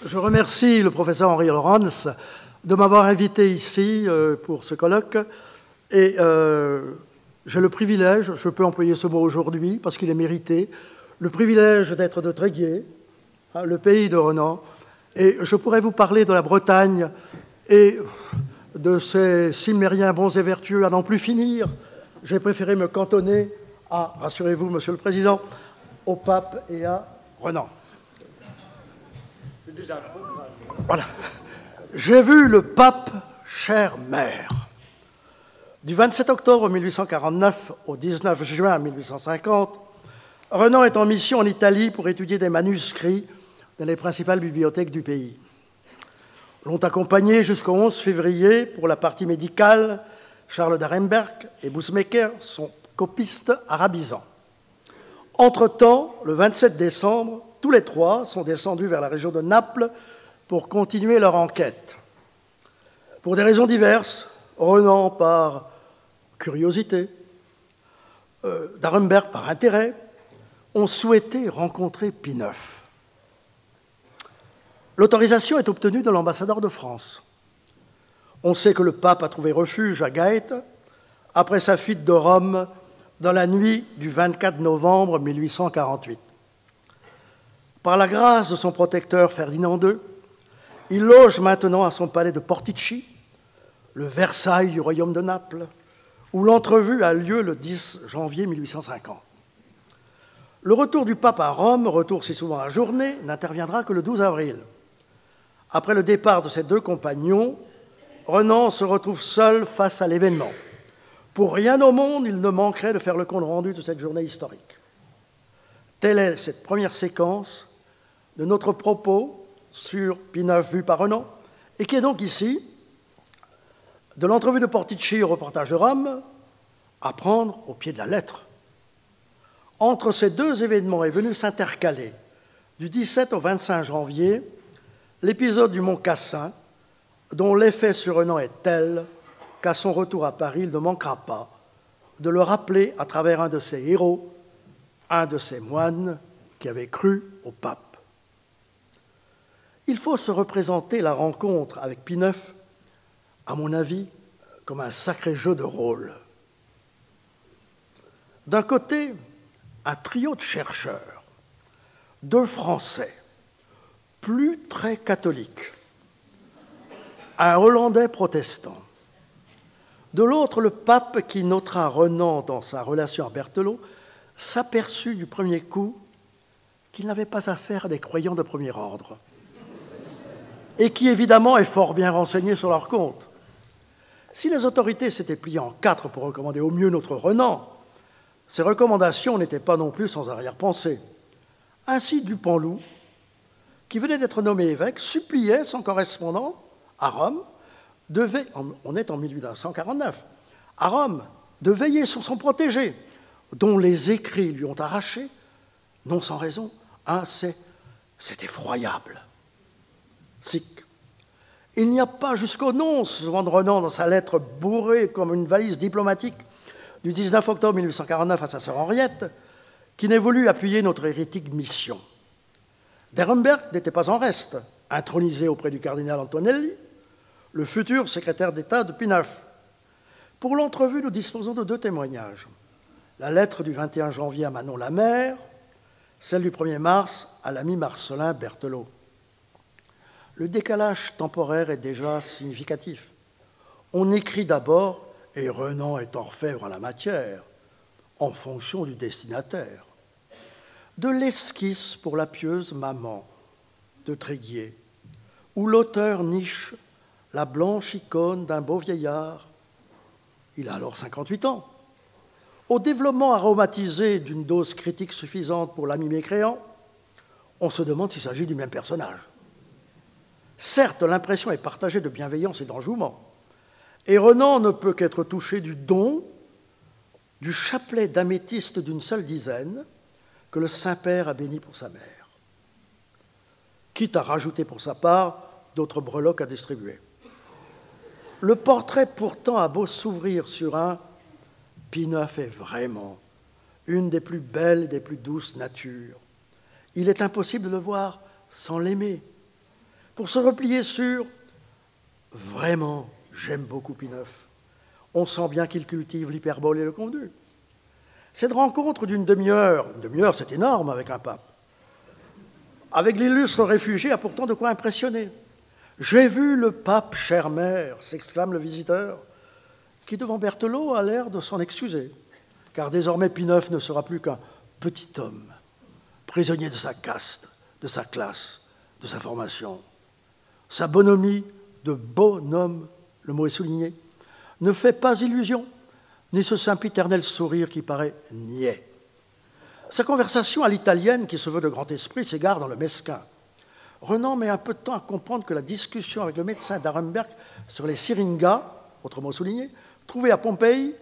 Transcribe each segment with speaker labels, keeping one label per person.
Speaker 1: Je remercie le professeur Henri Laurens de m'avoir invité ici pour ce colloque. Et j'ai le privilège, je peux employer ce mot aujourd'hui parce qu'il est mérité, le privilège d'être de Tréguier, le pays de Renan. Et je pourrais vous parler de la Bretagne et de ces cimériens bons et vertueux à n'en plus finir. J'ai préféré me cantonner à, rassurez-vous, Monsieur le Président, au pape et à Renan.
Speaker 2: C'est déjà un programme.
Speaker 1: Voilà. J'ai vu le pape, chère mère. Du 27 octobre 1849 au 19 juin 1850, Renan est en mission en Italie pour étudier des manuscrits dans les principales bibliothèques du pays. L'ont accompagné jusqu'au 11 février pour la partie médicale Charles d'Aremberg et Bousmaker, son copiste arabisant. Entre-temps, le 27 décembre, tous les trois sont descendus vers la région de Naples pour continuer leur enquête. Pour des raisons diverses, Renan par curiosité, d'Aremberg par intérêt, ont souhaité rencontrer Pie IX. L'autorisation est obtenue de l'ambassadeur de France. On sait que le pape a trouvé refuge à Gaète après sa fuite de Rome dans la nuit du 24 novembre 1848. Par la grâce de son protecteur Ferdinand II, il loge maintenant à son palais de Portici, le Versailles du royaume de Naples, où l'entrevue a lieu le 10 janvier 1850. Le retour du pape à Rome, retour si souvent ajourné, n'interviendra que le 12 avril. Après le départ de ses deux compagnons, Renan se retrouve seul face à l'événement. Pour rien au monde, il ne manquerait de faire le compte rendu de cette journée historique. Telle est cette première séquence de notre propos sur Pie IX vu par Renan, et qui est donc ici, de l'entrevue de Portici au reportage de Rome, à prendre au pied de la lettre. Entre ces deux événements est venu s'intercaler, du 17 au 25 janvier, l'épisode du Mont Cassin, dont l'effet sur Renan est tel qu'à son retour à Paris, il ne manquera pas de le rappeler à travers un de ses héros, un de ses moines qui avait cru au pape. Il faut se représenter la rencontre avec Pie IX, à mon avis, comme un sacré jeu de rôle. D'un côté, un trio de chercheurs, deux Français, plus très catholiques, un Hollandais protestant. De l'autre, le pape qui notera Renan dans sa relation à Berthelot s'aperçut du premier coup qu'il n'avait pas affaire à des croyants de premier ordre et qui, évidemment, est fort bien renseigné sur leur compte. Si les autorités s'étaient pliées en quatre pour recommander au mieux notre Renan, ces recommandations n'étaient pas non plus sans arrière-pensée. Ainsi, Dupanloup, qui venait d'être nommé évêque, suppliait son correspondant à Rome, on est en 1849, à Rome, de veiller sur son protégé, dont les écrits lui ont arraché, non sans raison, c'est effroyable. Sic. Il n'y a pas jusqu'au nonce, souvent de Renan dans sa lettre bourrée comme une valise diplomatique du 19 octobre 1849 à sa sœur Henriette, qui n'ait voulu appuyer notre hérétique mission. d'Aremberg n'était pas en reste, intronisé auprès du cardinal Antonelli, le futur secrétaire d'État de Pie IX. Pour l'entrevue, nous disposons de deux témoignages. La lettre du 21 janvier à Manon la mère, celle du 1er mars à l'ami Marcellin Berthelot. Le décalage temporaire est déjà significatif. On écrit d'abord, et Renan est orfèvre en la matière, en fonction du destinataire, de l'esquisse pour la pieuse maman de Tréguier, où l'auteur niche la blanche icône d'un beau vieillard, il a alors 58 ans, au développement aromatisé d'une dose critique suffisante pour l'ami mécréant, on se demande s'il s'agit du même personnage. Certes, l'impression est partagée de bienveillance et d'enjouement, et Renan ne peut qu'être touché du don du chapelet d'améthyste d'une seule dizaine que le Saint-Père a béni pour sa mère, quitte à rajouter pour sa part d'autres breloques à distribuer. Le portrait pourtant a beau s'ouvrir sur un Pie IX est vraiment une des plus belles et des plus douces natures. Il est impossible de le voir sans l'aimer. pour se replier sur « Vraiment, j'aime beaucoup Pie IX ». On sent bien qu'il cultive l'hyperbole et le convenu. Cette rencontre d'une demi-heure c'est énorme avec un pape, avec l'illustre réfugié a pourtant de quoi impressionner. « J'ai vu le pape, chère mère », s'exclame le visiteur, qui devant Berthelot a l'air de s'en excuser, car désormais Pie IX ne sera plus qu'un petit homme, prisonnier de sa caste, de sa classe, de sa formation. Sa bonhomie de bonhomme, le mot est souligné, ne fait pas illusion, ni ce sempiternel sourire qui paraît niais. Sa conversation à l'italienne, qui se veut de grand esprit, s'égare dans le mesquin. Renan met un peu de temps à comprendre que la discussion avec le médecin d'Arenberg sur les syringas, autre mot souligné, trouvés à Pompéi,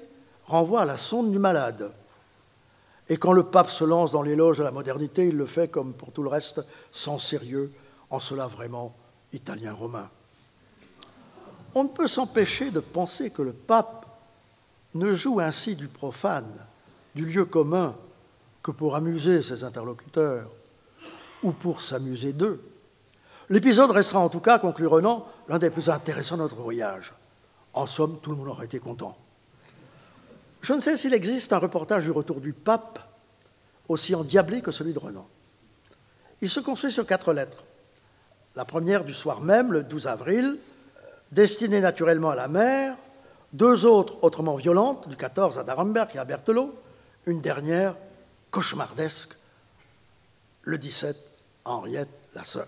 Speaker 1: renvoie à la sonde du malade. Et quand le pape se lance dans l'éloge de la modernité, il le fait, comme pour tout le reste, sans sérieux, en cela vraiment italien-romain. On ne peut s'empêcher de penser que le pape ne joue ainsi du profane, du lieu commun, que pour amuser ses interlocuteurs, ou pour s'amuser d'eux. L'épisode restera en tout cas, conclut Renan, l'un des plus intéressants de notre voyage. En somme, tout le monde aurait été content. Je ne sais s'il existe un reportage du retour du pape aussi endiablé que celui de Renan. Il se construit sur 4 lettres. La première du soir même, le 12 avril, destinée naturellement à la mère, 2 autres autrement violentes, du 14 à d'Arenberg et à Berthelot, une dernière cauchemardesque, le 17 à Henriette, la sœur.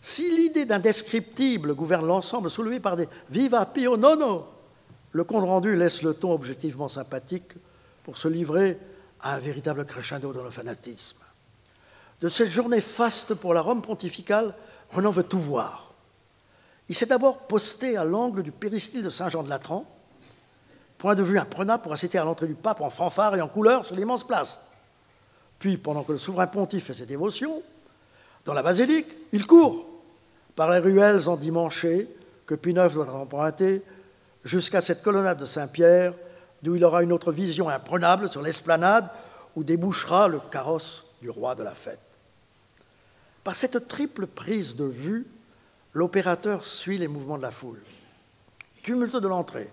Speaker 1: Si l'idée d'indescriptible gouverne l'ensemble soulevé par des « Viva Pio Nono », le compte-rendu laisse le ton objectivement sympathique pour se livrer à un véritable crescendo dans le fanatisme. De cette journée faste pour la Rome pontificale, Renan veut tout voir. Il s'est d'abord posté à l'angle du péristyle de Saint-Jean-de-Latran, point de vue imprenable pour assister à l'entrée du pape en fanfare et en couleur sur l'immense place. Puis, pendant que le souverain pontife fait ses dévotions, dans la basilique, il court par les ruelles endimanchées que Pie IX doit emprunter jusqu'à cette colonnade de Saint-Pierre, d'où il aura une autre vision imprenable sur l'esplanade où débouchera le carrosse du roi de la fête. Par cette triple prise de vue, l'opérateur suit les mouvements de la foule. Tumulte de l'entrée,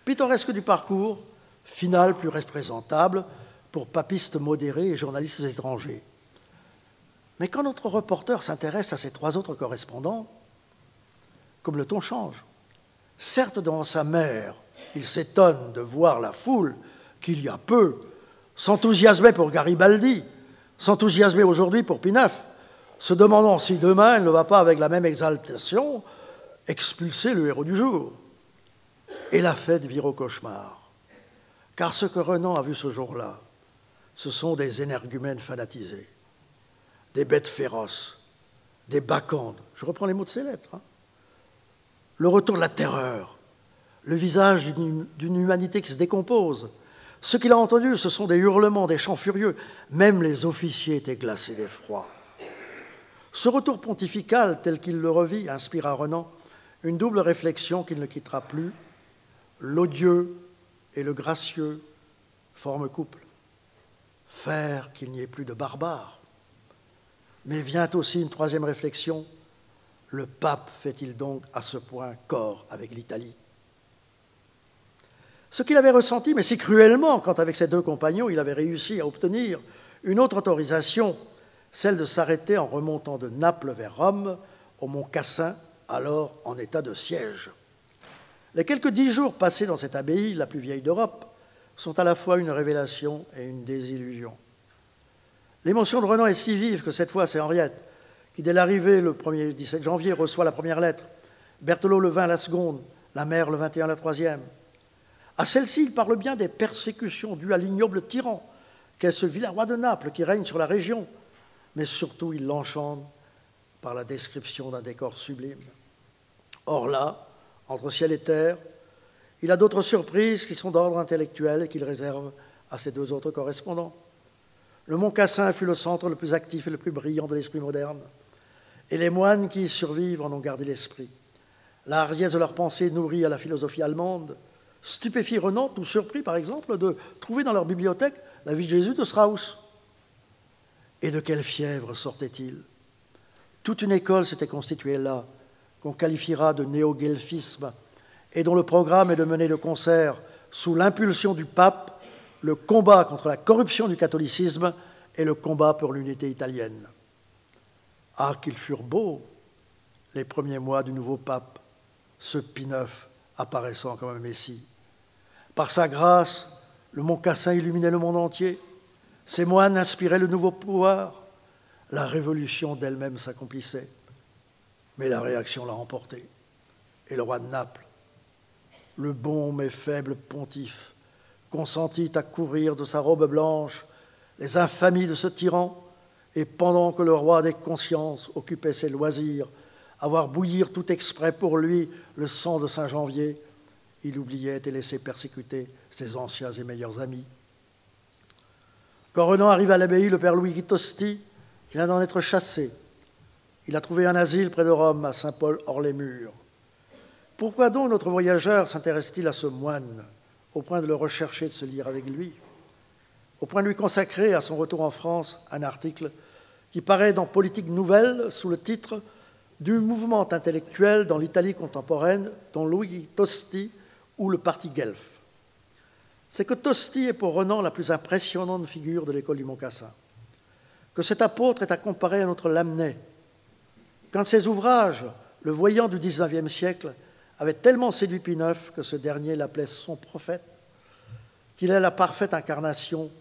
Speaker 1: pittoresque du parcours, finale plus représentable pour papistes modérés et journalistes étrangers. Mais quand notre reporter s'intéresse à ces 3 autres correspondants, comme le ton change. Certes, devant sa mère, il s'étonne de voir la foule qu'il y a peu s'enthousiasmer pour Garibaldi, s'enthousiasmer aujourd'hui pour Pie IX, se demandant si demain elle ne va pas, avec la même exaltation, expulser le héros du jour. Et la fête vire au cauchemar. Car ce que Renan a vu ce jour-là, ce sont des énergumènes fanatisés, des bêtes féroces, des bacchantes. Je reprends les mots de ces lettres. Le retour de la terreur, le visage d'une humanité qui se décompose. Ce qu'il a entendu, ce sont des hurlements, des chants furieux. Même les officiers étaient glacés d'effroi. Ce retour pontifical, tel qu'il le revit, inspire à Renan une double réflexion qu'il ne quittera plus. L'odieux et le gracieux forment couple. Faire qu'il n'y ait plus de barbares. Mais vient aussi une troisième réflexion. Le pape fait-il donc à ce point corps avec l'Italie? Ce qu'il avait ressenti, mais si cruellement, quand avec ses 2 compagnons, il avait réussi à obtenir une autre autorisation, celle de s'arrêter en remontant de Naples vers Rome, au mont Cassin, alors en état de siège. Les quelques 10 jours passés dans cette abbaye, la plus vieille d'Europe, sont à la fois une révélation et une désillusion. L'émotion de Renan est si vive que cette fois, c'est Henriette qui, dès l'arrivée le 1er 17 janvier, reçoit la première lettre, Berthelot le 20 la seconde, la mère le 21 la troisième. À celle-ci, il parle bien des persécutions dues à l'ignoble tyran qu'est ce Villeroi de Naples qui règne sur la région, mais surtout il l'enchante par la description d'un décor sublime. Or là, entre ciel et terre, il a d'autres surprises qui sont d'ordre intellectuel et qu'il réserve à ses 2 autres correspondants. Le mont Cassin fut le centre le plus actif et le plus brillant de l'esprit moderne, et les moines qui y survivent en ont gardé l'esprit. La hardiesse de leurs pensées nourrie à la philosophie allemande stupéfie Renan, tout surpris par exemple, de trouver dans leur bibliothèque la vie de Jésus de Strauss. Et de quelle fièvre sortait-il? Toute une école s'était constituée là, qu'on qualifiera de néo-guelfisme, et dont le programme est de mener de concert, sous l'impulsion du pape, le combat contre la corruption du catholicisme et le combat pour l'unité italienne. Ah, qu'ils furent beaux, les premiers mois du nouveau pape, ce Pie IX apparaissant comme un messie. Par sa grâce, le mont Cassin illuminait le monde entier, ses moines inspiraient le nouveau pouvoir, la révolution d'elle-même s'accomplissait. Mais la réaction l'a remporté. Et le roi de Naples, le bon mais faible pontife, consentit à couvrir de sa robe blanche les infamies de ce tyran, et pendant que le roi des consciences occupait ses loisirs à voir bouillir tout exprès pour lui le sang de Saint-Janvier, il oubliait et laissait persécuter ses anciens et meilleurs amis. Quand Renan arrive à l'abbaye, le père Louis Tosti vient d'en être chassé. Il a trouvé un asile près de Rome, à Saint-Paul hors les murs. Pourquoi donc notre voyageur s'intéresse-t-il à ce moine, au point de le rechercher, de se lire avec lui, au point de lui consacrer, à son retour en France, un article qui paraît dans Politique Nouvelle sous le titre « Du mouvement intellectuel dans l'Italie contemporaine, dont Louis Tosti ou le parti Guelf ». C'est que Tosti est pour Renan la plus impressionnante figure de l'école du Mont Cassin, que cet apôtre est à comparer à notre Lamennais. Qu'un de ses ouvrages, le voyant du XIXe siècle, avait tellement séduit Pie IX que ce dernier l'appelait son prophète, qu'il est la parfaite incarnation,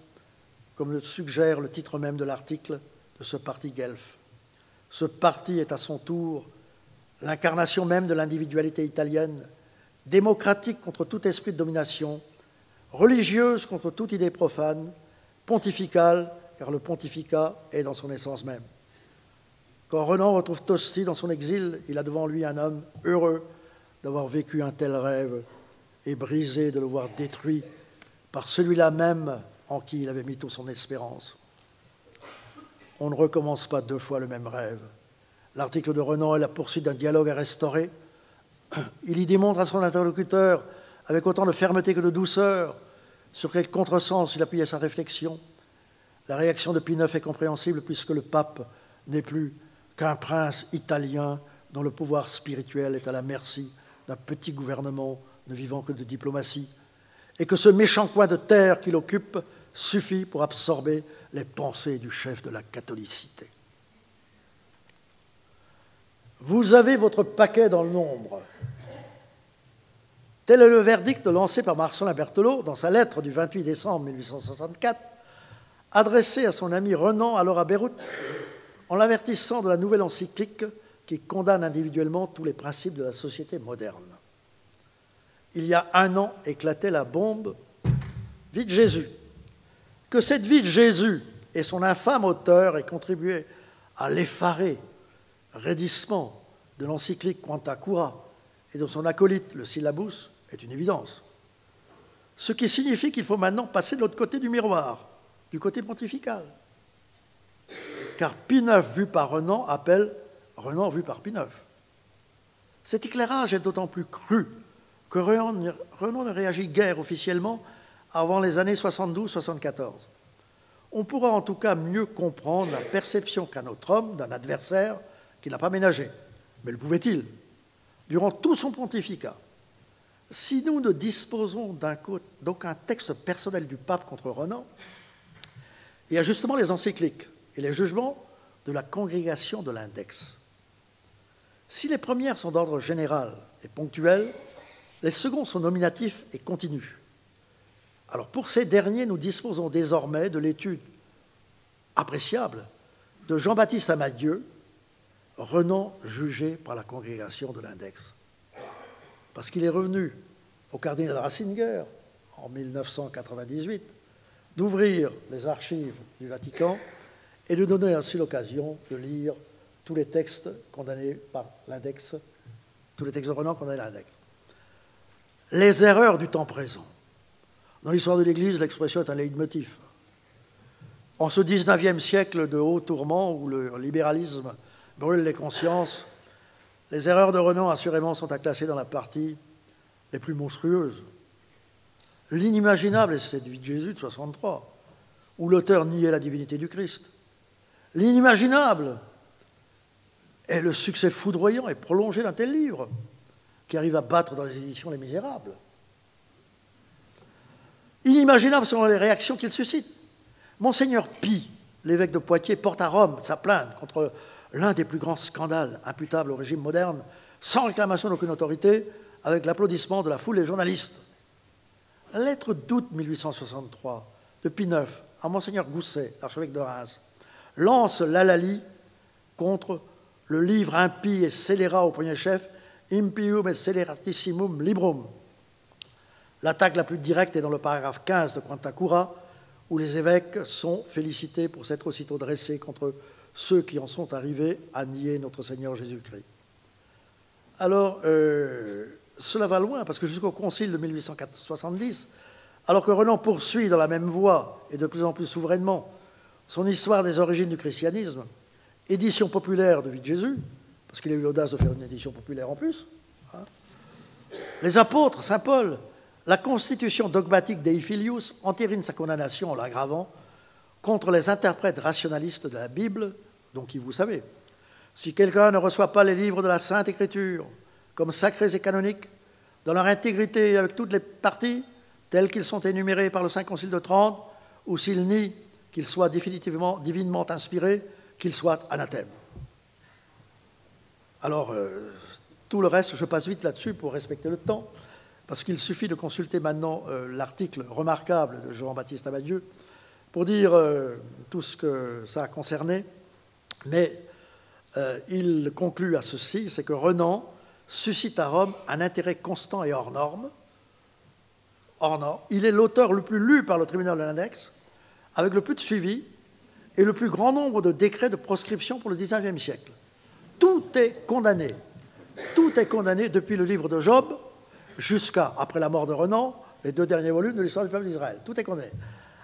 Speaker 1: comme le suggère le titre même de l'article, de ce parti Guelf. Ce parti est à son tour l'incarnation même de l'individualité italienne, démocratique contre tout esprit de domination, religieuse contre toute idée profane, pontificale, car le pontificat est dans son essence même. Quand Renan retrouve Tosti dans son exil, il a devant lui un homme heureux d'avoir vécu un tel rêve et brisé de le voir détruit par celui-là même en qui il avait mis toute son espérance. On ne recommence pas deux fois le même rêve. L'article de Renan est la poursuite d'un dialogue à restaurer. Il y démontre à son interlocuteur, avec autant de fermeté que de douceur, sur quel contresens il appuyait sa réflexion. La réaction de Pie IX est compréhensible puisque le pape n'est plus qu'un prince italien dont le pouvoir spirituel est à la merci d'un petit gouvernement ne vivant que de diplomatie, et que ce méchant coin de terre qu'il occupe suffit pour absorber les pensées du chef de la catholicité. Vous avez votre paquet dans le nombre. Tel est le verdict lancé par Marcellin Berthelot dans sa lettre du 28 décembre 1864, adressée à son ami Renan, alors à Beyrouth, en l'avertissant de la nouvelle encyclique qui condamne individuellement tous les principes de la société moderne. Il y a un an éclatait la bombe « Vie de Jésus ». Que cette vie de Jésus et son infâme auteur aient contribué à l'effaré raidissement de l'encyclique Quanta Cura et de son acolyte, le Syllabus, est une évidence. Ce qui signifie qu'il faut maintenant passer de l'autre côté du miroir, du côté pontifical. Car Pie IX vu par Renan appelle Renan vu par Pie IX. Cet éclairage est d'autant plus cru que Renan ne réagit guère officiellement avant les années 72-74. On pourra en tout cas mieux comprendre la perception qu'a notre homme d'un adversaire qu'il n'a pas ménagé. Mais le pouvait-il? Durant tout son pontificat, si nous ne disposons d'aucun texte personnel du pape contre Renan, il y a justement les encycliques et les jugements de la congrégation de l'index. Si les premières sont d'ordre général et ponctuel, les seconds sont nominatifs et continus. Alors pour ces derniers, nous disposons désormais de l'étude appréciable de Jean-Baptiste Amadieu, Renan jugé par la congrégation de l'index. Parce qu'il est revenu au cardinal Ratzinger, en 1998, d'ouvrir les archives du Vatican et de donner ainsi l'occasion de lire tous les textes condamnés par l'index, tous les textes de Renan condamnés par l'index. Les erreurs du temps présent. Dans l'histoire de l'Église, l'expression est un leitmotiv. En ce XIXe siècle de haut tourment où le libéralisme brûle les consciences, les erreurs de Renan, assurément, sont à classer dans la partie les plus monstrueuses. L'inimaginable est cette vie de Jésus de 63, où l'auteur niait la divinité du Christ. L'inimaginable, Et le succès foudroyant est prolongé d'un tel livre, qui arrive à battre dans les éditions Les Misérables. Inimaginable selon les réactions qu'il suscite. Monseigneur Pie, l'évêque de Poitiers, porte à Rome sa plainte contre l'un des plus grands scandales imputables au régime moderne, sans réclamation d'aucune autorité, avec l'applaudissement de la foule des journalistes. La lettre d'août 1863 de Pie IX à Monseigneur Gousset, archevêque de Reims, lance l'hallali contre le livre impie et scélérat au premier chef, Impium et Sceleratissimum Librum. L'attaque la plus directe est dans le paragraphe 15 de Quanta Cura, où les évêques sont félicités pour s'être aussitôt dressés contre ceux qui en sont arrivés à nier notre Seigneur Jésus-Christ. Alors, cela va loin, parce que jusqu'au concile de 1870, alors que Renan poursuit dans la même voie et de plus en plus souverainement son histoire des origines du christianisme, édition populaire de Vie de Jésus, parce qu'il a eu l'audace de faire une édition populaire en plus, hein. Les apôtres, saint Paul, la constitution dogmatique Dei Filius entérine sa condamnation en l'aggravant contre les interprètes rationalistes de la Bible, dont qui vous savez. Si quelqu'un ne reçoit pas les livres de la Sainte Écriture comme sacrés et canoniques, dans leur intégrité et avec toutes les parties, tels qu'ils sont énumérés par le Saint Concile de Trente, ou s'il nie qu'ils soient définitivement, divinement inspirés, qu'ils soient anathèmes. Alors, tout le reste, je passe vite là-dessus pour respecter le temps, parce qu'il suffit de consulter maintenant l'article remarquable de Jean-Baptiste Amadieu pour dire tout ce que ça a concerné. Mais il conclut à ceci, c'est que Renan suscite à Rome un intérêt constant et hors norme. Hors norme. Il est l'auteur le plus lu par le tribunal de l'index, avec le plus de suivi et le plus grand nombre de décrets de proscription pour le XIXe siècle. Tout est condamné. Tout est condamné depuis le livre de Job jusqu'à, après la mort de Renan, les 2 derniers volumes de l'histoire du peuple d'Israël. Tout est condamné,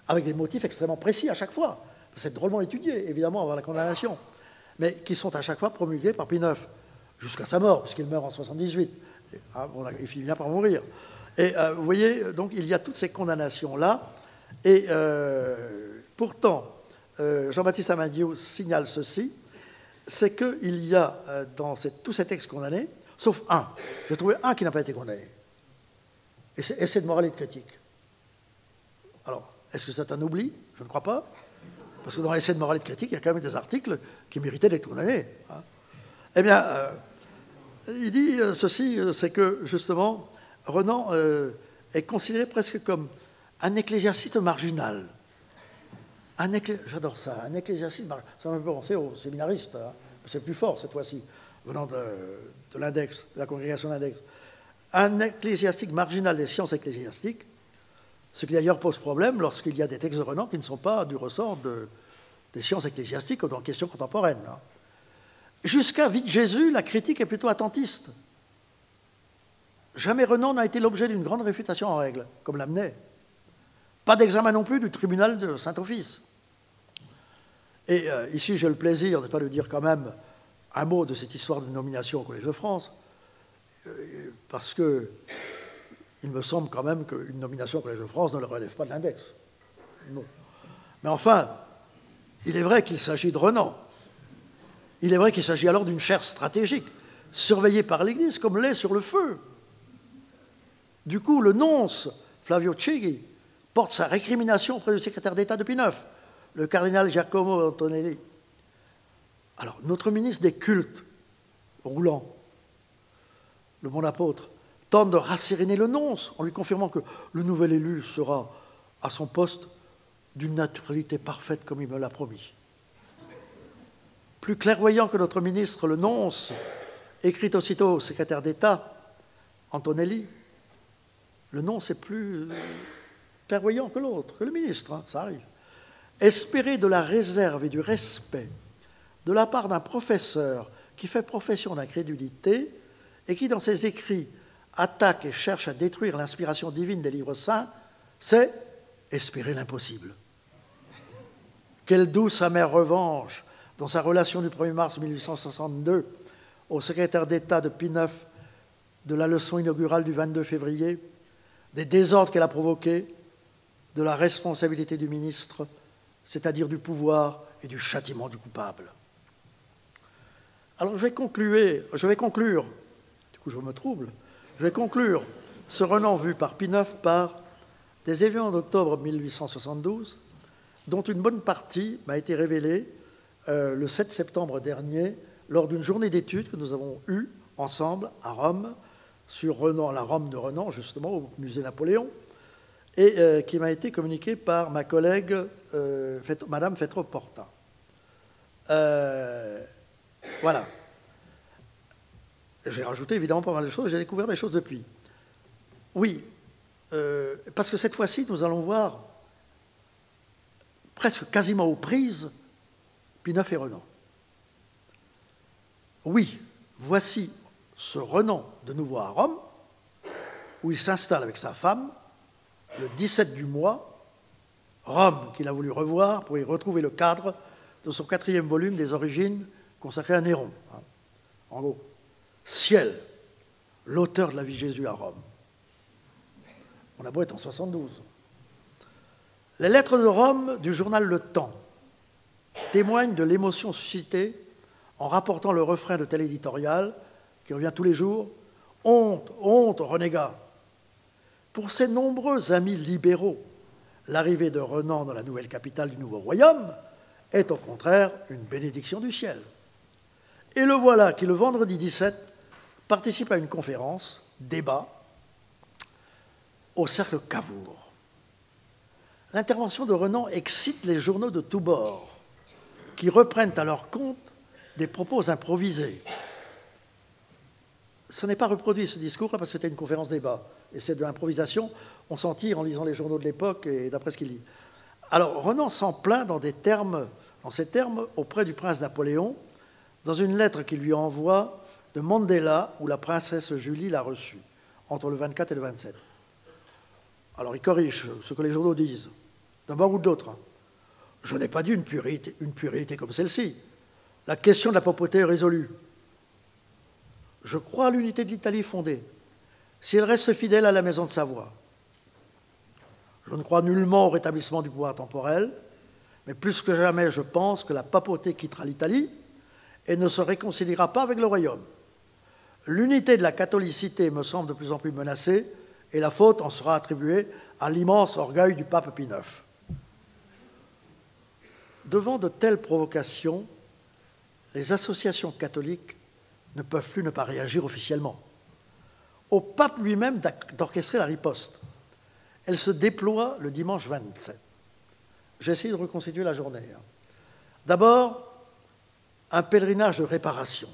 Speaker 1: avec des motifs extrêmement précis à chaque fois. C'est drôlement étudié, évidemment, avant la condamnation, mais qui sont à chaque fois promulgués par Pie IX, jusqu'à sa mort, puisqu'il meurt en 78. Il finit bien par mourir. Et vous voyez, donc, il y a toutes ces condamnations-là, et pourtant, Jean-Baptiste Amadieu signale ceci, c'est qu'il y a dans tous ces textes condamnés, sauf un. J'ai trouvé un qui n'a pas été condamné. Et c'est Essai de morale et de critique. Alors, est-ce que c'est un oubli? Je ne crois pas. Parce que dans Essai de morale et de critique, il y a quand même des articles qui méritaient d'être condamnés. Hein. Eh bien, il dit ceci, c'est que, justement, Renan est considéré presque comme un ecclésiaste marginal. J'adore ça, un ecclésiaste marginal. Ça m'a fait penser aux séminaristes. Hein. C'est plus fort, cette fois-ci, venant de l'index, de la congrégation d'index. Un ecclésiastique marginal des sciences ecclésiastiques, ce qui d'ailleurs pose problème lorsqu'il y a des textes de Renan qui ne sont pas du ressort des sciences ecclésiastiques ou en questions contemporaines. Hein. Jusqu'à Vie de Jésus, la critique est plutôt attentiste. Jamais Renan n'a été l'objet d'une grande réfutation en règle, comme l'amenait. Pas d'examen non plus du tribunal de Saint-Office. Et ici, j'ai le plaisir, n'est pas de dire quand même un mot de cette histoire de nomination au Collège de France, parce que il me semble quand même qu'une nomination au Collège de France ne le relève pas de l'index. Non. Mais enfin, il est vrai qu'il s'agit de Renan. Il est vrai qu'il s'agit alors d'une chaire stratégique, surveillée par l'Église comme l'est sur le feu. Du coup, le nonce, Flavio Chigi, porte sa récrimination auprès du secrétaire d'État de Pie IX, le cardinal Giacomo Antonelli. Alors, notre ministre des cultes, Rouland, le bon apôtre, tente de rasséréner le nonce en lui confirmant que le nouvel élu sera à son poste d'une naturalité parfaite comme il me l'a promis. Plus clairvoyant que notre ministre, le nonce, écrit aussitôt au secrétaire d'État, Antonelli, le nonce est plus clairvoyant que l'autre, que le ministre, hein, ça arrive. Espérer de la réserve et du respect de la part d'un professeur qui fait profession d'incrédulité et qui, dans ses écrits, attaque et cherche à détruire l'inspiration divine des livres saints, c'est espérer l'impossible. Quelle douce, amère revanche dans sa relation du 1er mars 1862 au secrétaire d'État de Pie IX de la leçon inaugurale du 22 février, des désordres qu'elle a provoqués, de la responsabilité du ministre, c'est-à-dire du pouvoir et du châtiment du coupable. Alors je vais conclure, du coup je me trouble, je vais conclure ce Renan vu par Pie IX par des événements d'octobre 1872, dont une bonne partie m'a été révélée le 7 septembre dernier, lors d'une journée d'études que nous avons eue ensemble à Rome, sur Renan, la Rome de Renan, justement, au musée Napoléon, et qui m'a été communiquée par ma collègue Madame Fettro-Porta. Voilà. J'ai rajouté évidemment pas mal de choses, j'ai découvert des choses depuis. Oui, parce que cette fois-ci, nous allons voir presque quasiment aux prises Pie IX et Renan. Oui, voici ce Renan de nouveau à Rome, où il s'installe avec sa femme, le 17 du mois, Rome qu'il a voulu revoir pour y retrouver le cadre de son 4e volume des Origines consacré à Néron. En gros, Ciel, l'auteur de la vie de Jésus à Rome. On a beau être en 72. Les lettres de Rome du journal Le Temps témoignent de l'émotion suscitée en rapportant le refrain de tel éditorial qui revient tous les jours. Honte, honte, renégat. Pour ces nombreux amis libéraux, l'arrivée de Renan dans la nouvelle capitale du nouveau royaume est au contraire une bénédiction du ciel. Et le voilà qui, le vendredi 17, participe à une conférence, débat, au cercle Cavour. L'intervention de Renan excite les journaux de tous bords, qui reprennent à leur compte des propos improvisés. Ce n'est pas reproduit ce discours-là parce que c'était une conférence débat. Et c'est de l'improvisation, on s'en tire en lisant les journaux de l'époque et d'après ce qu'il lit. Alors Renan s'en plaint dans ces termes auprès du prince Napoléon, dans une lettre qu'il lui envoie de Mandela, où la princesse Julie l'a reçue, entre le 24 et le 27. Alors il corrige ce que les journaux disent, d'un bord ou de l'autre. Je n'ai pas dit une puérilité comme celle-ci. La question de la papauté est résolue. Je crois à l'unité de l'Italie fondée, si elle reste fidèle à la maison de Savoie. Je ne crois nullement au rétablissement du pouvoir temporel, mais plus que jamais, je pense que la papauté quittera l'Italie et ne se réconciliera pas avec le royaume. L'unité de la catholicité me semble de plus en plus menacée et la faute en sera attribuée à l'immense orgueil du pape Pie IX. Devant de telles provocations, les associations catholiques ne peuvent plus ne pas réagir officiellement. Au pape lui-même d'orchestrer la riposte. Elle se déploie le dimanche 27. J'ai essayé de reconstituer la journée. D'abord, un pèlerinage de réparation.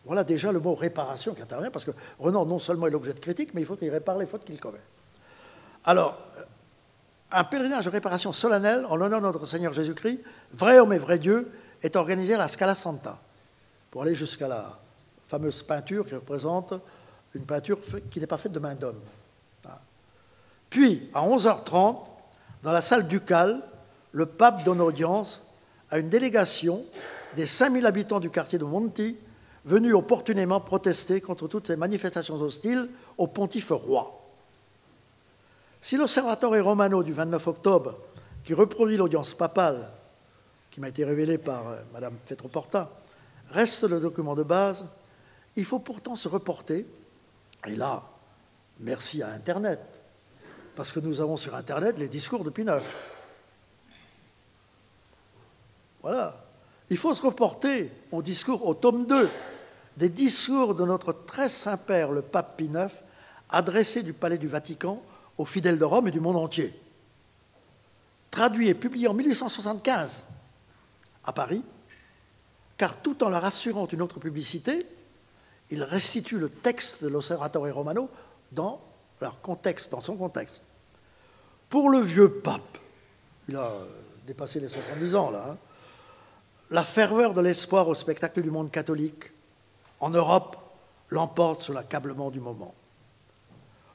Speaker 1: Voilà déjà le mot réparation qui intervient, parce que Renan, non seulement est l'objet de critique, mais il faut qu'il répare les fautes qu'il commet. Alors, un pèlerinage de réparation solennelle en l'honneur de notre Seigneur Jésus-Christ, vrai homme et vrai Dieu, est organisé à la Scala Santa, pour aller jusqu'à la fameuse peinture qui représente une peinture qui n'est pas faite de main d'homme. Puis, à 11h30, dans la salle ducale, le pape donne audience à une délégation des 5000 habitants du quartier de Monti, venus opportunément protester contre toutes ces manifestations hostiles au pontife roi. Si l'Osservatore Romano du 29 octobre, qui reproduit l'audience papale, qui m'a été révélée par Mme Fettro-Porta, reste le document de base, il faut pourtant se reporter, et là, merci à Internet, parce que nous avons sur Internet les discours de Pie IX. Voilà. Il faut se reporter au discours, au tome 2, des discours de notre très Saint-Père, le pape Pie IX, adressés du palais du Vatican aux fidèles de Rome et du monde entier. Traduit et publié en 1875 à Paris, car tout en leur assurant une autre publicité, il restitue le texte de l'Osservatore Romano dans leur contexte, dans son contexte. Pour le vieux pape, il a dépassé les 70 ans là, la ferveur de l'espoir au spectacle du monde catholique en Europe l'emporte sur l'accablement du moment.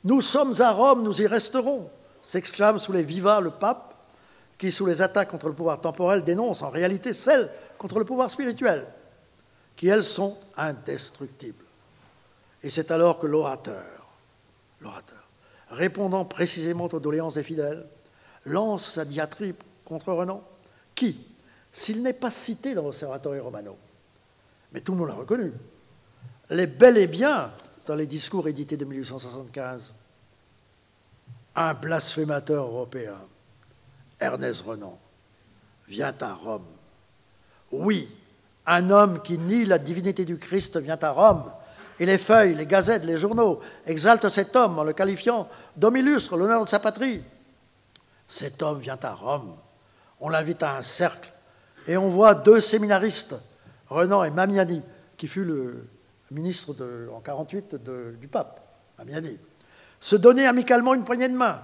Speaker 1: Nous sommes à Rome, nous y resterons, s'exclame sous les vivats le pape, qui, sous les attaques contre le pouvoir temporel, dénonce en réalité celles contre le pouvoir spirituel, qui, elles, sont indestructibles. Et c'est alors que l'orateur, répondant précisément aux doléances des fidèles, lance sa diatribe contre Renan, qui, s'il n'est pas cité dans l'Osservatore Romano, mais tout le monde l'a reconnu, l'est bel et bien dans les discours édités de 1875. Un blasphémateur européen, Ernest Renan, vient à Rome. Oui, un homme qui nie la divinité du Christ vient à Rome, et les feuilles, les gazettes, les journaux exaltent cet homme en le qualifiant d'homme illustre, l'honneur de sa patrie. Cet homme vient à Rome, on l'invite à un cercle, et on voit deux séminaristes, Renan et Mamiani, qui fut le ministre en 1948 du pape, Mamiani, se donner amicalement une poignée de main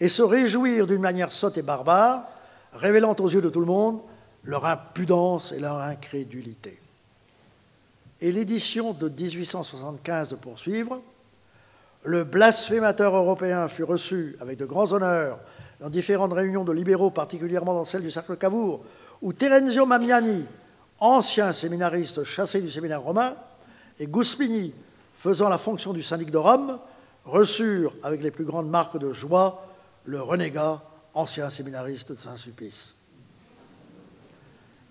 Speaker 1: et se réjouir d'une manière sotte et barbare, révélant aux yeux de tout le monde leur impudence et leur incrédulité. Et l'édition de 1875 de poursuivre, le blasphémateur européen fut reçu avec de grands honneurs dans différentes réunions de libéraux, particulièrement dans celle du cercle Cavour, où Terenzio Mamiani, ancien séminariste chassé du séminaire romain, et Guspini, faisant la fonction du syndic de Rome, reçurent avec les plus grandes marques de joie le renégat, ancien séminariste de Saint-Sulpice.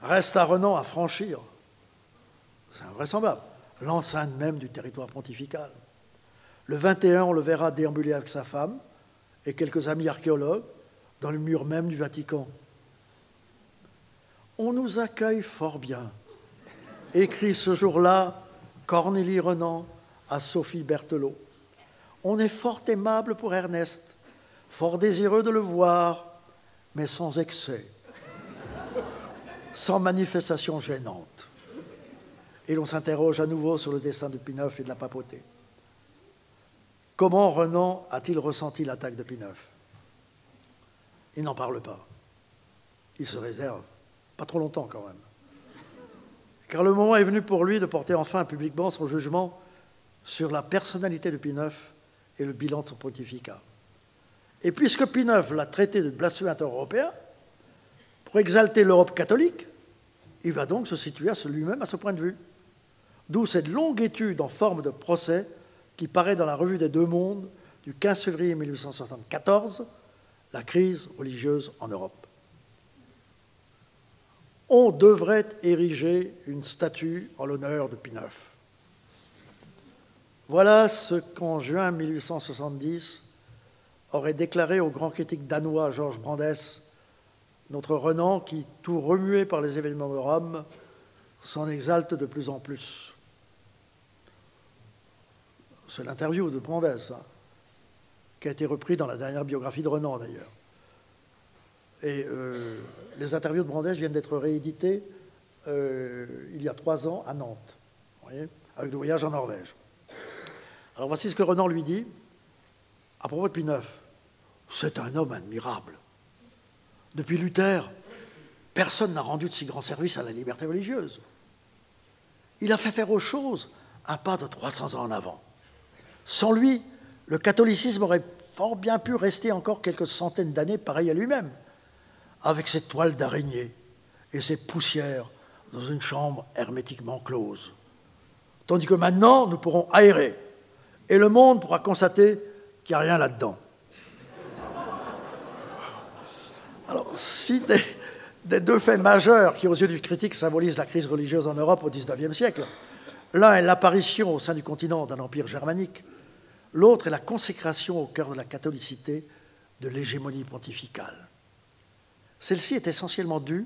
Speaker 1: Reste à Renan à franchir, c'est invraisemblable, l'enceinte même du territoire pontifical. Le 21, on le verra déambuler avec sa femme et quelques amis archéologues dans le mur même du Vatican. On nous accueille fort bien, écrit ce jour-là Cornélie Renan à Sophie Berthelot. On est fort aimable pour Ernest, fort désireux de le voir, mais sans excès, sans manifestation gênante. Et l'on s'interroge à nouveau sur le destin de Pie IX et de la papauté. Comment Renan a-t-il ressenti l'attaque de Pie IX? Il n'en parle pas. Il se réserve. Pas trop longtemps quand même. Car le moment est venu pour lui de porter enfin publiquement son jugement sur la personnalité de Pie IX et le bilan de son pontificat. Et puisque Pie IX l'a traité de blasphémateur européen, pour exalter l'Europe catholique, il va donc se situer lui-même à ce point de vue. D'où cette longue étude en forme de procès qui paraît dans la Revue des Deux Mondes du 15 février 1874, La crise religieuse en Europe. On devrait ériger une statue en l'honneur de Pie IX. Voilà ce qu'en juin 1870 aurait déclaré au grand critique danois Georges Brandes, notre Renan qui, tout remué par les événements de Rome, s'en exalte de plus en plus. C'est l'interview de Brandes, qui a été repris dans la dernière biographie de Renan d'ailleurs. Et les interviews de Brandes viennent d'être rééditées il y a 3 ans à Nantes, vous voyez, avec le voyage en Norvège. Alors voici ce que Renan lui dit à propos de Pie IX. C'est un homme admirable. Depuis Luther, personne n'a rendu de si grand service à la liberté religieuse. Il a fait faire aux choses un pas de 300 ans en avant. Sans lui, le catholicisme aurait fort bien pu rester encore quelques centaines d'années pareil à lui-même, avec ses toiles d'araignée et ses poussières dans une chambre hermétiquement close. Tandis que maintenant, nous pourrons aérer, et le monde pourra constater qu'il n'y a rien là-dedans. Alors, si des deux faits majeurs qui, aux yeux du critique, symbolisent la crise religieuse en Europe au XIXe siècle, l'un est l'apparition au sein du continent d'un empire germanique, l'autre est la consécration au cœur de la catholicité de l'hégémonie pontificale. Celle-ci est essentiellement due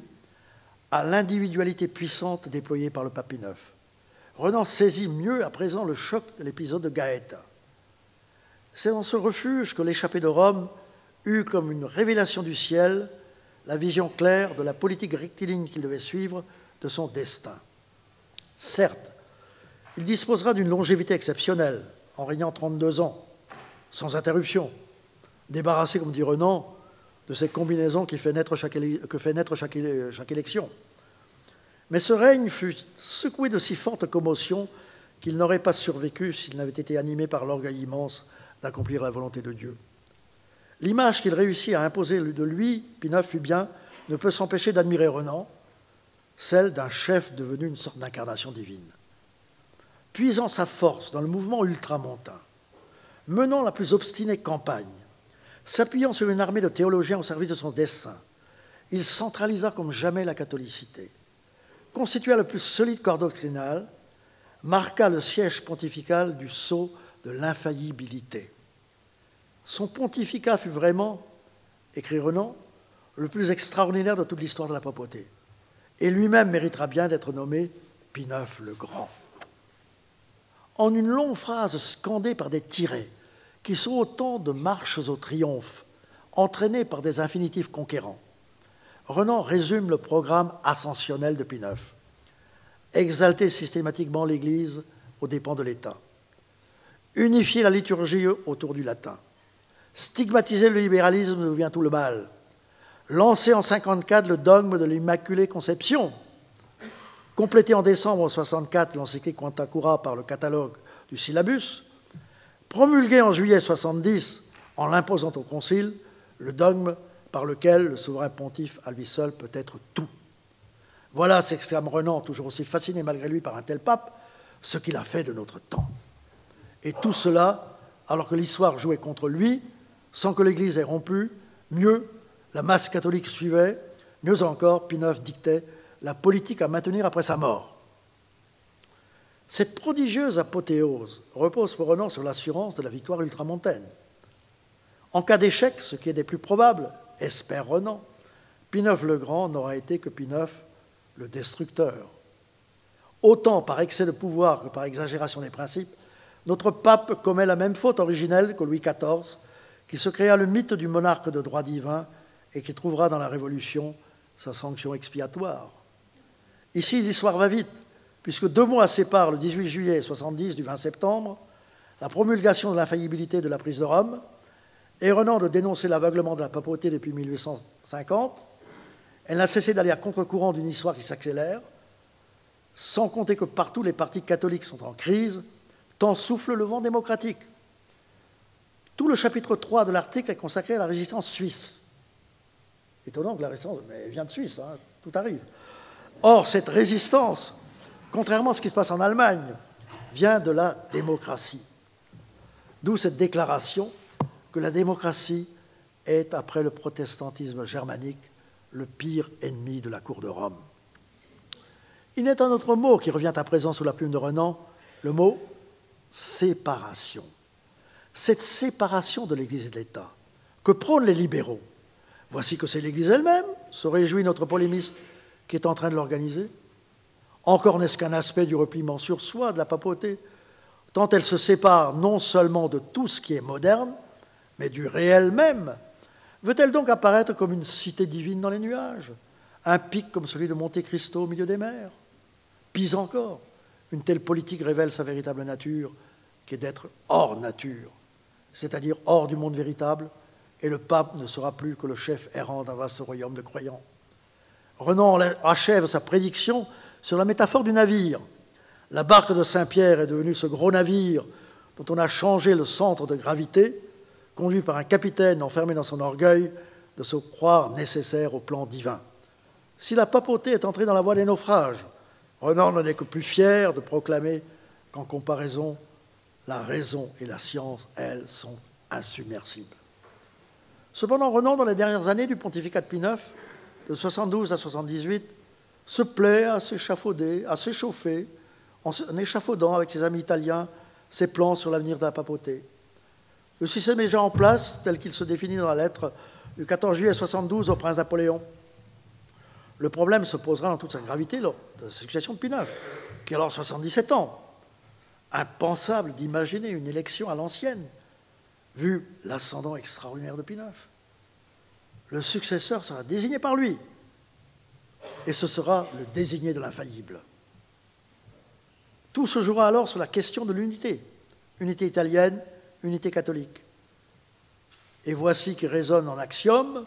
Speaker 1: à l'individualité puissante déployée par le pape Pie IX. Renan saisit mieux à présent le choc de l'épisode de Gaëta. C'est dans ce refuge que l'échappé de Rome eut comme une révélation du ciel la vision claire de la politique rectiligne qu'il devait suivre de son destin. Certes, il disposera d'une longévité exceptionnelle, en régnant 32 ans, sans interruption, débarrassé, comme dit Renan, de ces combinaisons que fait naître chaque élection. Mais ce règne fut secoué de si forte commotion qu'il n'aurait pas survécu s'il n'avait été animé par l'orgueil immense d'accomplir la volonté de Dieu. L'image qu'il réussit à imposer de lui, Pie IX fut bien, ne peut s'empêcher d'admirer Renan, celle d'un chef devenu une sorte d'incarnation divine. Puisant sa force dans le mouvement ultramontain, menant la plus obstinée campagne, s'appuyant sur une armée de théologiens au service de son dessein, il centralisa comme jamais la catholicité. constitua le plus solide corps doctrinal, marqua le siège pontifical du sceau de l'infaillibilité. Son pontificat fut vraiment, écrit Renan, le plus extraordinaire de toute l'histoire de la papauté, et lui-même méritera bien d'être nommé Pie IX le Grand. En une longue phrase scandée par des tirets, qui sont autant de marches au triomphe, entraînées par des infinitifs conquérants, Renan résume le programme ascensionnel de Pie IX. Exalter systématiquement l'Église aux dépens de l'État. Unifier la liturgie autour du latin. Stigmatiser le libéralisme d'où vient tout le mal. Lancer en 1954 le dogme de l'Immaculée Conception. Compléter en décembre 1964 l'encyclique Quanta Cura par le catalogue du syllabus. Promulguer en juillet 1970, en l'imposant au Concile, le dogme par lequel le souverain pontife à lui seul peut être tout. Voilà, s'exclame Renan, toujours aussi fasciné malgré lui par un tel pape, ce qu'il a fait de notre temps. Et tout cela, alors que l'histoire jouait contre lui, sans que l'Église ait rompu, mieux, la masse catholique suivait, mieux encore, Pie IX dictait la politique à maintenir après sa mort. Cette prodigieuse apothéose repose pour Renan sur l'assurance de la victoire ultramontaine. En cas d'échec, ce qui est des plus probables, espère Renan, Pie IX le Grand n'aura été que Pie IX le destructeur. Autant par excès de pouvoir que par exagération des principes, notre pape commet la même faute originelle que Louis XIV, qui se créa le mythe du monarque de droit divin et qui trouvera dans la Révolution sa sanction expiatoire. Ici, l'histoire va vite, puisque 2 mois séparent le 18 juillet 70 du 20 septembre, la promulgation de l'infaillibilité de la prise de Rome, et Renan de dénoncer l'aveuglement de la papauté depuis 1850. Elle n'a cessé d'aller à contre-courant d'une histoire qui s'accélère, sans compter que partout les partis catholiques sont en crise, tant souffle le vent démocratique. Tout le chapitre 3 de l'article est consacré à la résistance suisse. Étonnant que la résistance, mais elle vient de Suisse, hein, tout arrive. Or, cette résistance, contrairement à ce qui se passe en Allemagne, vient de la démocratie. D'où cette déclaration que la démocratie est, après le protestantisme germanique, le pire ennemi de la cour de Rome. Il n'est un autre mot qui revient à présent sous la plume de Renan, le mot séparation. Cette séparation de l'Église et de l'État que prônent les libéraux. Voici que c'est l'Église elle-même, se réjouit notre polémiste, qui est en train de l'organiser. Encore n'est-ce qu'un aspect du repliement sur soi de la papauté, tant elle se sépare non seulement de tout ce qui est moderne, mais du réel même. Veut-elle donc apparaître comme une cité divine dans les nuages, un pic comme celui de Monte Cristo au milieu des mers? Pis encore, une telle politique révèle sa véritable nature, qui est d'être hors nature, c'est-à-dire hors du monde véritable, et le pape ne sera plus que le chef errant d'un vaste royaume de croyants. Renan achève sa prédiction sur la métaphore du navire. La barque de Saint-Pierre est devenue ce gros navire dont on a changé le centre de gravité, conduit par un capitaine enfermé dans son orgueil de se croire nécessaire au plan divin. Si la papauté est entrée dans la voie des naufrages, Renan n'en est que plus fier de proclamer qu'en comparaison, la raison et la science, elles, sont insubmersibles. Cependant, Renan, dans les dernières années du pontificat de Pie IX, de 72 à 78, se plaît à s'échafauder, à s'échauffer, en échafaudant avec ses amis italiens ses plans sur l'avenir de la papauté. Le système est déjà en place, tel qu'il se définit dans la lettre du 14 juillet 72 au prince Napoléon. Le problème se posera dans toute sa gravité lors de la succession de Pie IX, qui a alors 77 ans. Impensable d'imaginer une élection à l'ancienne, vu l'ascendant extraordinaire de Pie IX. Le successeur sera désigné par lui, et ce sera le désigné de l'infaillible. Tout se jouera alors sur la question de l'unité, unité italienne, unité catholique. Et voici qui résonne en axiome: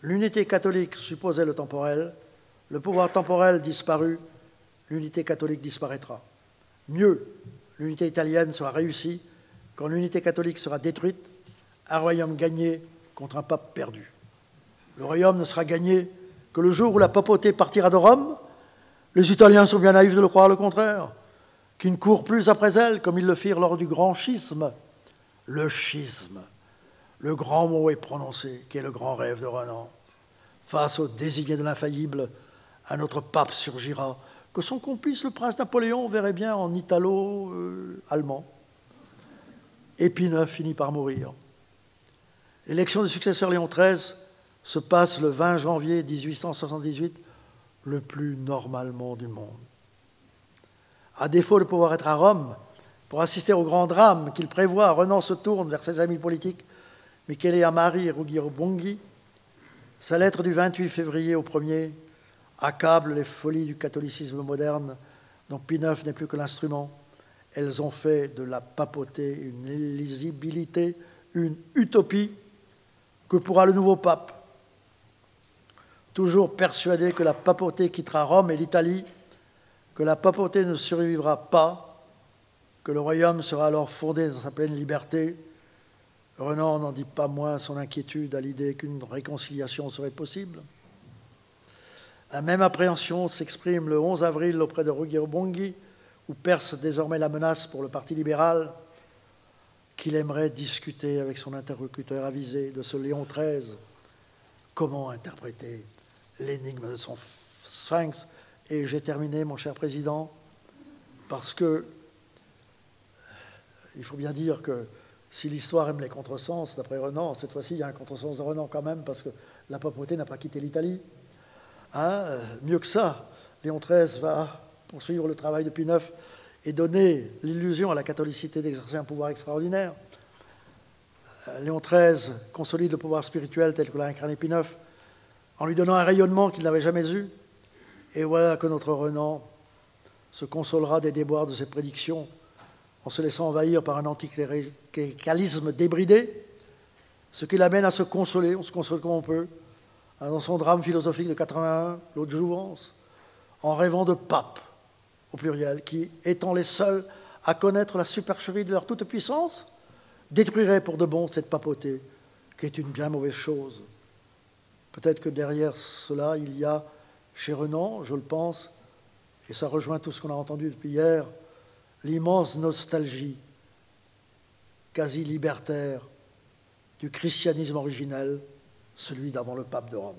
Speaker 1: l'unité catholique supposait le temporel, le pouvoir temporel disparu, l'unité catholique disparaîtra. Mieux, l'unité italienne sera réussie quand l'unité catholique sera détruite, un royaume gagné contre un pape perdu. Le royaume ne sera gagné que le jour où la papauté partira de Rome. Les Italiens sont bien naïfs de le croire le contraire, qui ne courent plus après elle comme ils le firent lors du grand schisme. Le schisme, le grand mot est prononcé, qui est le grand rêve de Renan. Face au désigné de l'infaillible, Un autre pape surgira, que son complice, le prince Napoléon, verrait bien en italo-allemand. Et Pie IX finit par mourir. L'élection du successeur Léon XIII se passe le 20 janvier 1878, le plus normalement du monde. À défaut de pouvoir être à Rome pour assister au grand drame qu'il prévoit, Renan se tourne vers ses amis politiques, Michele Amari et Ruggiero Bonghi. Sa lettre du 28 février au 1er accable les folies du catholicisme moderne, dont Pie IX n'est plus que l'instrument. Elles ont fait de la papauté une illisibilité, une utopie. Que pourra le nouveau pape? Toujours persuadé que la papauté quittera Rome et l'Italie, que la papauté ne survivra pas, que le royaume sera alors fondé dans sa pleine liberté, Renan n'en dit pas moins son inquiétude à l'idée qu'une réconciliation serait possible. La même appréhension s'exprime le 11 avril auprès de Ruggiero Bonghi, où perce désormais la menace pour le Parti libéral, qu'il aimerait discuter avec son interlocuteur avisé de ce Léon XIII. Comment interpréter l'énigme de son sphinx? Et j'ai terminé, mon cher président, parce que il faut bien dire que si l'histoire aime les contresens, d'après Renan, cette fois-ci, il y a un contresens de Renan quand même, parce que la papauté n'a pas quitté l'Italie. Mieux que ça, Léon XIII va poursuivre le travail de Pie IX et donner l'illusion à la catholicité d'exercer un pouvoir extraordinaire. Léon XIII consolide le pouvoir spirituel tel que l'a incarné Pie IX en lui donnant un rayonnement qu'il n'avait jamais eu. Et voilà que notre Renan se consolera des déboires de ses prédictions en se laissant envahir par un anticléricalisme débridé, ce qui l'amène à se consoler, on se console comme on peut, dans son drame philosophique de 81, l'autre jouvence, en rêvant de papes, au pluriel, qui, étant les seuls à connaître la supercherie de leur toute-puissance, détruiraient pour de bon cette papauté, qui est une bien mauvaise chose. Peut-être que derrière cela, il y a, chez Renan, je le pense, et ça rejoint tout ce qu'on a entendu depuis hier, l'immense nostalgie quasi libertaire du christianisme originel, celui d'avant le pape de Rome.